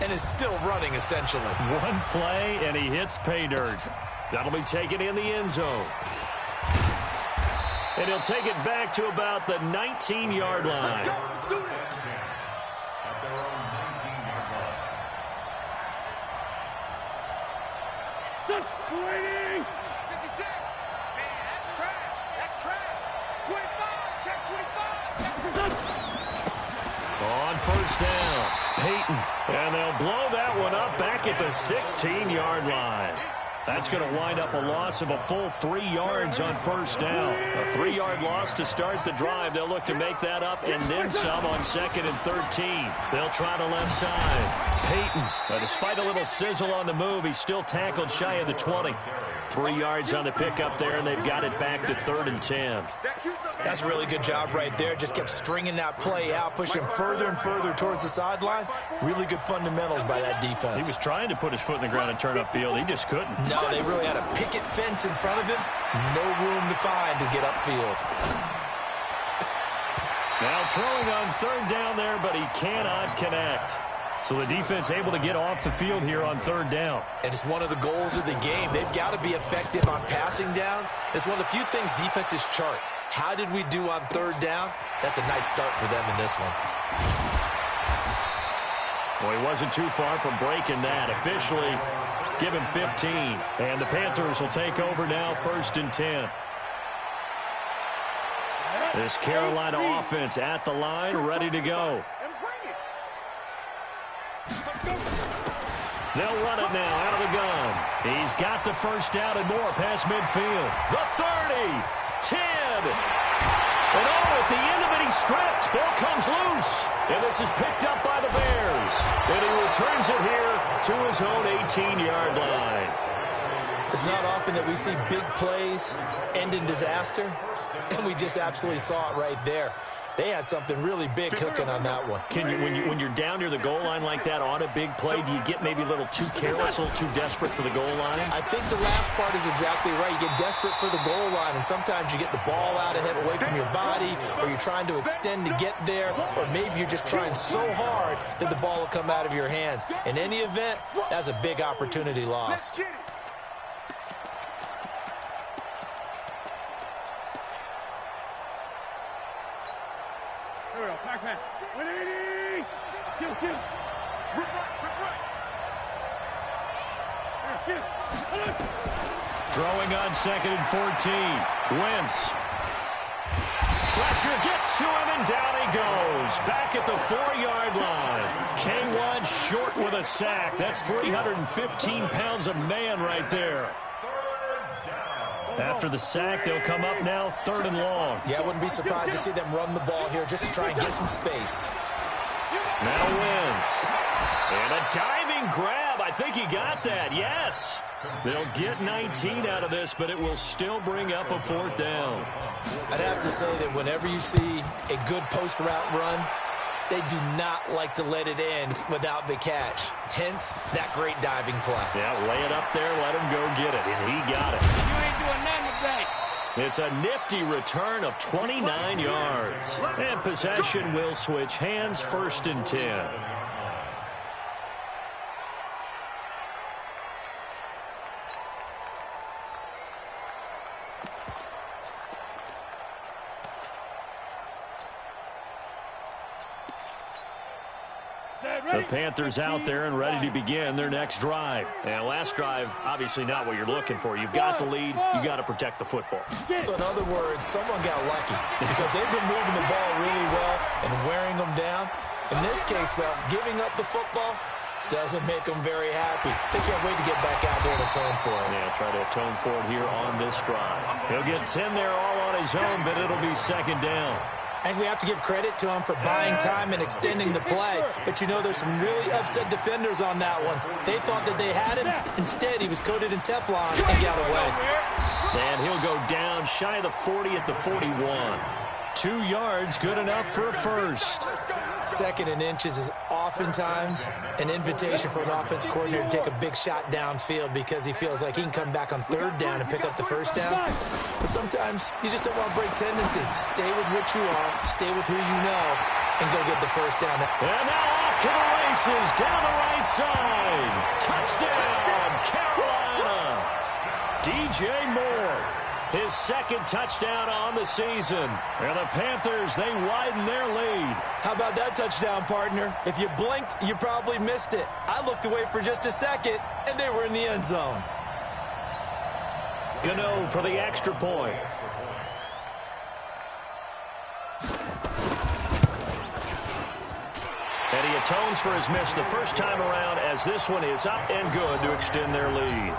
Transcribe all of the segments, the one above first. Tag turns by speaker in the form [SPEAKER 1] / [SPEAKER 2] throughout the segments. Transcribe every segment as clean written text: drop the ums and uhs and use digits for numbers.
[SPEAKER 1] and is still running, essentially.
[SPEAKER 2] One play, and he hits pay dirt. That'll be taken in the end zone. And he'll take it back to about the 19-yard line. On first down, Peyton. And they'll blow that one up back at the 16-yard line. That's going to wind up a loss of a full 3 yards on first down. A 3-yard loss to start the drive. They'll look to make that up and then some on 2nd and 13. They'll try to left side. Peyton, despite a little sizzle on the move, he's still tackled shy of the 20. 3 yards on the pickup there, and they've got it back to 3rd and 10.
[SPEAKER 1] That's a really good job right there. Just kept stringing that play out, pushing further and further towards the sideline. Really good fundamentals by that defense.
[SPEAKER 2] He was trying to put his foot in the ground and turn upfield. He just couldn't.
[SPEAKER 1] No, they really had a picket fence in front of him. No room to find to get upfield.
[SPEAKER 2] Now throwing on 3rd down there, but he cannot connect. So the defense able to get off the field here on 3rd down.
[SPEAKER 1] And it's one of the goals of the game. They've got to be effective on passing downs. It's one of the few things defenses chart. How did we do on 3rd down? That's a nice start for them in this one.
[SPEAKER 2] Well, he wasn't too far from breaking that. Officially, give him 15. And the Panthers will take over now, 1st and 10. This Carolina offense at the line, ready to go. They'll run it now out of the gun. He's got the first down and more past midfield. The 30, 10. And at the end of it, he's stripped. Ball comes loose. And this is picked up by the Bears. And he returns it here to his own 18-yard line.
[SPEAKER 1] It's not often that we see big plays end in disaster. And we just absolutely saw it right there. They had something really big cooking on that one.
[SPEAKER 2] Can you, when you're down near the goal line like that on a big play, do you get maybe a little too careless, a little too desperate for the goal line?
[SPEAKER 1] I think the last part is exactly right. You get desperate for the goal line, and sometimes you get the ball out ahead away from your body, or you're trying to extend to get there, or maybe you're just trying so hard that the ball will come out of your hands. In any event, that's a big opportunity lost.
[SPEAKER 2] Throwing on 2nd and 14. Wentz. Pressure gets to him, and down he goes. Back at the 4-yard line. K1 short with a sack. That's 315 pounds of man right there. After the sack, they'll come up now 3rd and long.
[SPEAKER 1] Yeah, I wouldn't be surprised to see them run the ball here just to try and get some space.
[SPEAKER 2] Now Wentz. And a diving grab. I think he got that. Yes. They'll get 19 out of this, but it will still bring up a 4th down.
[SPEAKER 1] I'd have to say that whenever you see a good post route run, they do not like to let it end without the catch. Hence, that great diving play.
[SPEAKER 2] Yeah, lay it up there, let him go get it, and he got it.
[SPEAKER 3] You ain't doing nothing today.
[SPEAKER 2] It's a nifty return of 29 yards. And possession will switch hands, 1st and 10. The Panthers out there and ready to begin their next drive. And last drive, obviously not what you're looking for. You've got the lead. You got to protect the football.
[SPEAKER 1] So in other words, someone got lucky because they've been moving the ball really well and wearing them down. In this case, though, giving up the football doesn't make them very happy. They can't wait to get back out there and atone for it.
[SPEAKER 2] Yeah, try to atone for it here on this drive. He'll get 10 there all on his own, but it'll be 2nd down.
[SPEAKER 1] I think we have to give credit to him for buying time and extending the play. But, you know, there's some really upset defenders on that one. They thought that they had him. Instead, he was coated in Teflon and got away.
[SPEAKER 2] And he'll go down shy of the 40 at the 41. 2 yards, good enough for a first.
[SPEAKER 1] 2nd and inches is oftentimes an invitation for an offense coordinator to take a big shot downfield because he feels like he can come back on 3rd down and pick up the first down. But sometimes you just don't want to break tendency. Stay with what you are, stay with who you know, and go get the first down.
[SPEAKER 2] And now off to the races down the right side. Touchdown, Carolina. DJ Moore, his second touchdown on the season. And the Panthers, they widen their lead.
[SPEAKER 1] How about that touchdown, partner? If you blinked, you probably missed it. I looked away for just a second, and they were in the end zone.
[SPEAKER 2] Gano for the extra point. And he atones for his miss the first time around, as this one is up and good to extend their lead.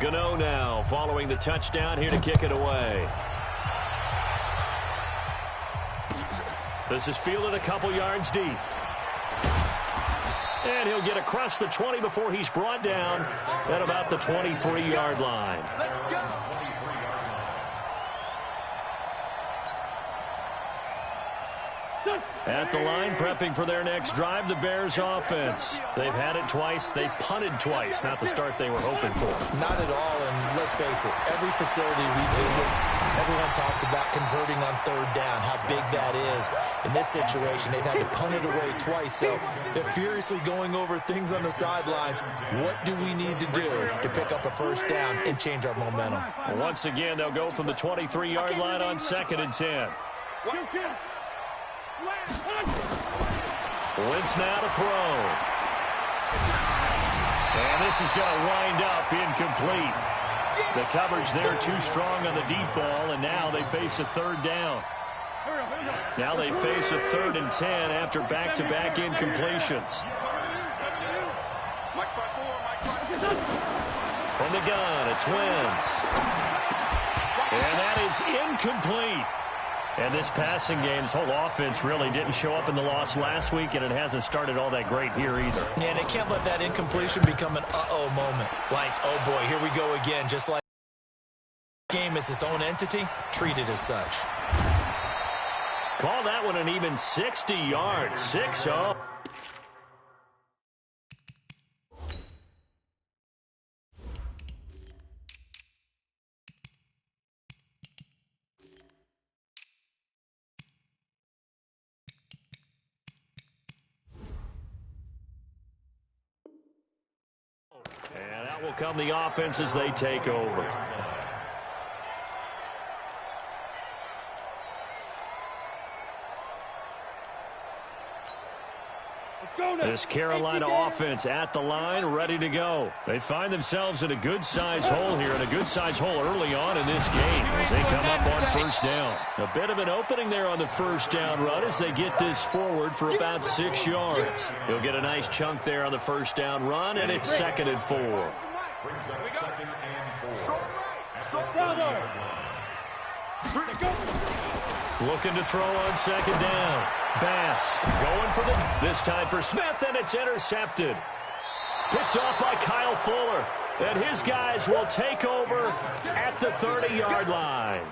[SPEAKER 2] Gano now following the touchdown, here to kick it away. This is fielded a couple yards deep. And he'll get across the 20 before he's brought down at about the 23-yard line. At the line, prepping for their next drive, the Bears offense. They've had it twice. They've punted twice. Not the start they were hoping for.
[SPEAKER 1] Not at all, and let's face it, every facility we visit, everyone talks about converting on third down, how big that is. In this situation, they've had to punt it away twice, so they're furiously going over things on the sidelines. What do we need to do to pick up a first down and change our momentum?
[SPEAKER 2] Well, once again, they'll go from the 23-yard line on 2nd and 10. Wentz now to throw. And this is going to wind up incomplete. The coverage there too strong on the deep ball, and now they face a third down. Now they face a 3rd and 10 after back-to-back incompletions. From the gun, it's Wentz. And that is incomplete. And this passing game, this whole offense really didn't show up in the loss last week, and it hasn't started all that great here either.
[SPEAKER 1] Yeah, and they can't let that incompletion become an uh-oh moment. Like, oh boy, here we go again. Just like the game is its own entity, treat it as such.
[SPEAKER 2] Call that one an even 60 yards, 6-0. And that will come the offense as they take over. This Carolina offense at the line, ready to go. They find themselves in a good-sized hole here, and a good-sized hole early on in this game as they come up on first down. A bit of an opening there on the first down run as they get this forward for about 6 yards. He'll get a nice chunk there on the first down run, and it's 2nd and 4. Looking to throw on 2nd down. Bass going for this time for Smith, and it's intercepted. Picked off by Kyle Fuller. And his guys will take over at the 30-yard line.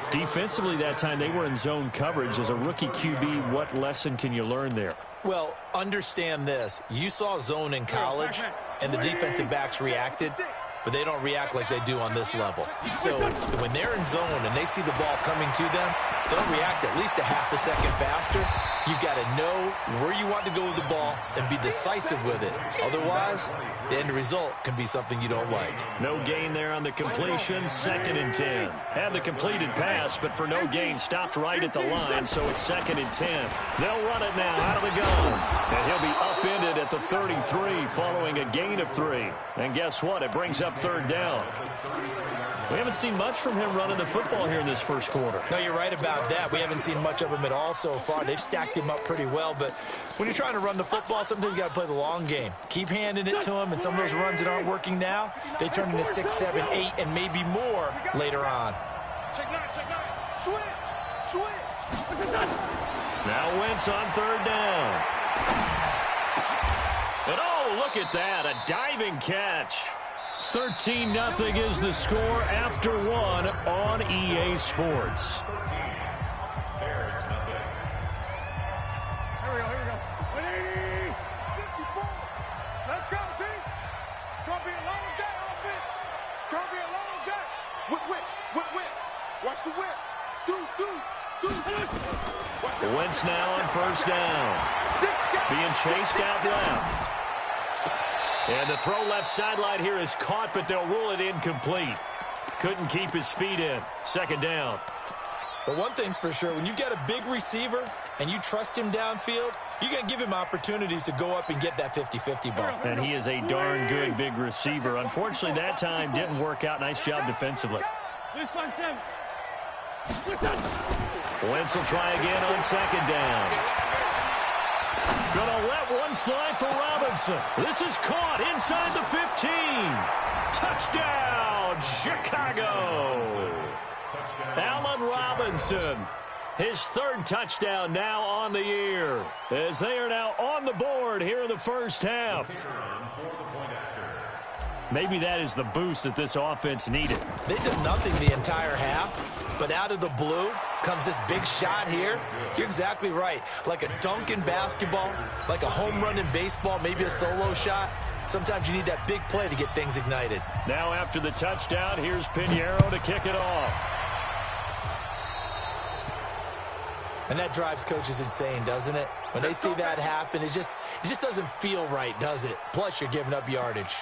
[SPEAKER 2] Defensively that time, they were in zone coverage. As a rookie QB, what lesson can you learn there?
[SPEAKER 1] Well, understand this. You saw zone in college, and the defensive backs reacted, but they don't react like they do on this level. So when they're in zone and they see the ball coming to them, they'll react at least a half a second faster. You've got to know where you want to go with the ball and be decisive with it. Otherwise, the end result can be something you don't like.
[SPEAKER 2] No gain there on the completion, 2nd and 10. Had the completed pass, but for no gain, stopped right at the line, so it's 2nd and 10. They'll run it now out of the gun. And he'll be upended at the 33 following a gain of 3. And guess what? It brings up 3rd down. We haven't seen much from him running the football here in this first quarter.
[SPEAKER 1] No, you're right about that. We haven't seen much of him at all so far. They've stacked him up pretty well, but when you're trying to run the football, sometimes you got to play the long game. Keep handing it to him, and some of those runs that aren't working now, they turn into 6, 7, 8, and maybe more later on.
[SPEAKER 3] Check nine. Switch.
[SPEAKER 2] Now Wentz on 3rd down. And oh, look at that, a diving catch. 13-0 is the score after 1 on EA Sports.
[SPEAKER 3] Here we go. 54. Let's go, D. It's going to be a long day, offense. It's going to be a long day. Watch the whip. Deuce.
[SPEAKER 2] Wentz now on first down. Being chased out left. And the throw left sideline here is caught, but they'll rule it incomplete. Couldn't keep his feet in. Second down.
[SPEAKER 1] But one thing's for sure, when you've got a big receiver and you trust him downfield, you're going to give him opportunities to go up and get that 50-50 ball.
[SPEAKER 2] And he is a darn good big receiver. Unfortunately, that time didn't work out. Nice job defensively. Wentz will try again on second down. Gonna let one fly for Robinson. This is caught inside the 15. Touchdown, Chicago. Allen Robinson, his third touchdown now on the year, as they are now on the board here in the first half. Maybe that is the boost that this offense needed.
[SPEAKER 1] They did nothing the entire half, but out of the blue comes this big shot here. You're exactly right. Like a dunk in basketball, like a home run in baseball, maybe a solo shot. Sometimes you need that big play to get things ignited.
[SPEAKER 2] Now after the touchdown, here's Pinheiro to kick it off.
[SPEAKER 1] And that drives coaches insane, doesn't it? When they see that happen, it just doesn't feel right, does it? Plus, you're giving up yardage.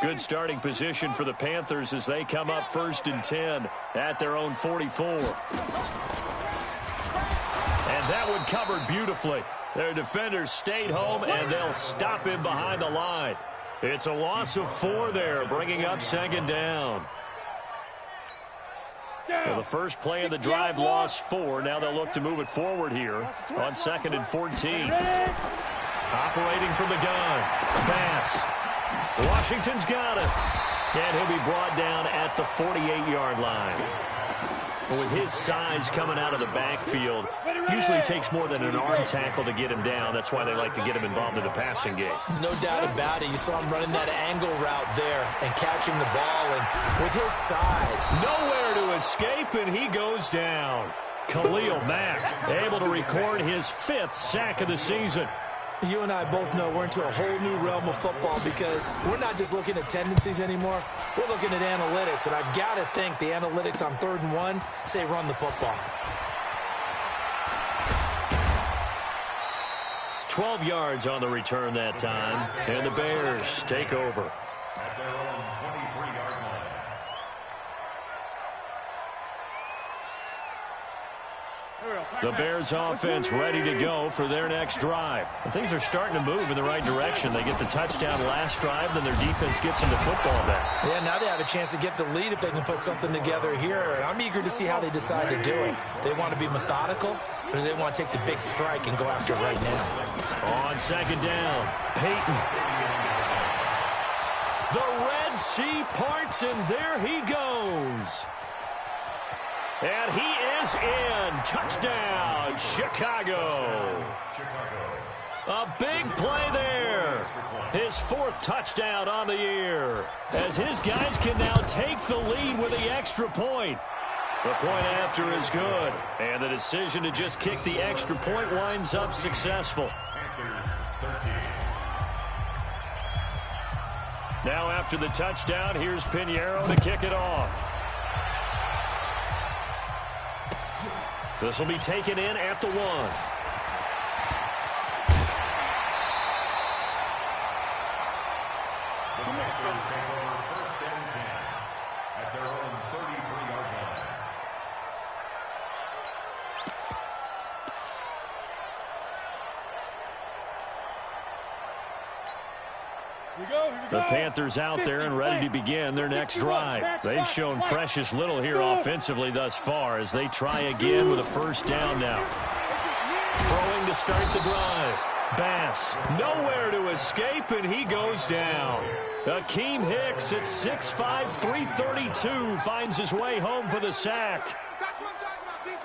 [SPEAKER 2] Good starting position for the Panthers as they come up 1st and 10 at their own 44. And that one covered beautifully. Their defenders stayed home, and they'll stop him behind the line. It's a loss of 4 there, bringing up second down. Well, the first play of the drive lost 4. Now they'll look to move it forward here on 2nd and 14. Operating from the gun, Bass. Washington's got it. And he'll be brought down at the 48-yard line. With his size coming out of the backfield, usually takes more than an arm tackle to get him down. That's why they like to get him involved in the passing game.
[SPEAKER 1] No doubt about it. You saw him running that angle route there and catching the ball. And with his side,
[SPEAKER 2] nowhere to escape, and he goes down. Khalil Mack able to record his 5th sack of the season.
[SPEAKER 1] You and I both know we're into a whole new realm of football because we're not just looking at tendencies anymore. We're looking at analytics, and I've got to think the analytics on 3rd and 1 say run the football.
[SPEAKER 2] 12 yards on the return that time, and the Bears take over.
[SPEAKER 4] At their own 23-yard line.
[SPEAKER 2] The Bears offense ready to go for their next drive. And things are starting to move in the right direction. They get the touchdown last drive, then their defense gets into football back.
[SPEAKER 1] Yeah, now they have a chance to get the lead if they can put something together here. I'm eager to see how they decide to do it. They want to be methodical, or do they want to take the big strike and go after it right now?
[SPEAKER 2] On second down, Peyton. The Red Sea parts, and there he goes. And he is in. Touchdown, Chicago. A big play there. His 4th touchdown on the year. As his guys can now take the lead with the extra point. The point after is good. And the decision to just kick the extra point winds up successful. Now after the touchdown, here's Pinheiro to kick it off. This will be taken in at the 1.
[SPEAKER 4] The Panthers take over 1st and 10 at their own 33-yard line.
[SPEAKER 2] The Panthers out there and ready to begin their next drive. They've shown precious little here offensively thus far as they try again with a 1st down now. Throwing to start the drive. Bass, nowhere to escape, and he goes down. Akeem Hicks at 6'5", 332 finds his way home for the sack.
[SPEAKER 3] That's what I'm talking about, defense.